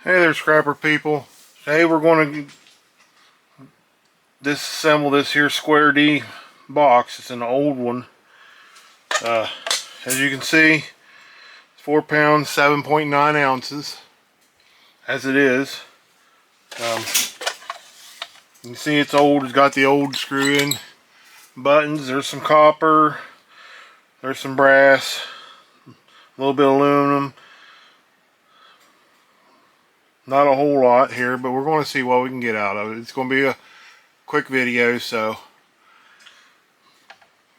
Hey there, scrapper people. Today we're going to disassemble this here Square D box. It's an old one. As you can see, 4 pounds, 7.9 ounces, as it is. You can see it's old. It's got the old screw-in buttons. There's some copper. There's some brass. A little bit of aluminum. Not a whole lot here, but we're going to see what we can get out of it. It's going to be a quick video, so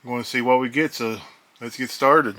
I'm going to see what we get, so let's get started.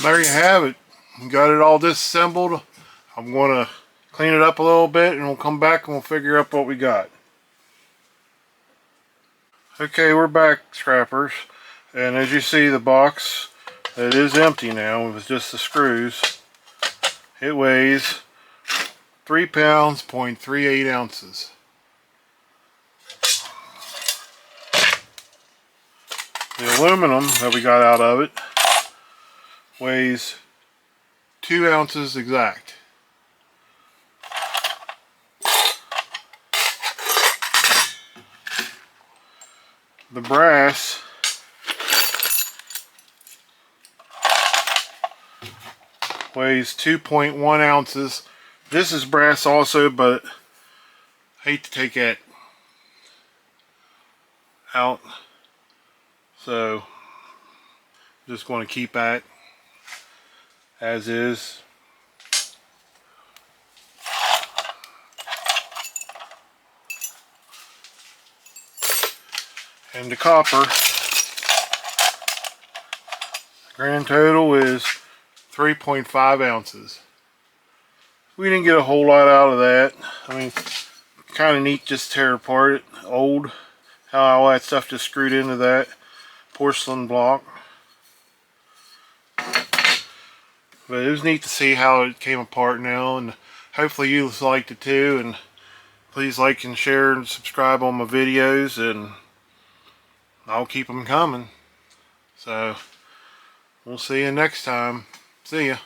There you have it. Got it all disassembled. I'm going to clean it up a little bit and we'll come back and we'll figure out what we got. Okay, we're back, scrappers. And as you see, the box, it is empty now. It was just the screws. It weighs 3 pounds, 0.38 ounces. The aluminum that we got out of it weighs 2 ounces exact. The brass weighs 2.1 ounces. This is brass also, but I hate to take that out, so I'm just going to keep that as is. And the copper, grand total is 3.5 ounces. We didn't get a whole lot out of that. I mean, kind of neat just to tear apart. Old, how all that stuff just screwed into that porcelain block. But it was neat to see how it came apart now, and hopefully you liked it too. And please like and share and subscribe on my videos, and I'll keep them coming. So we'll see you next time. See ya.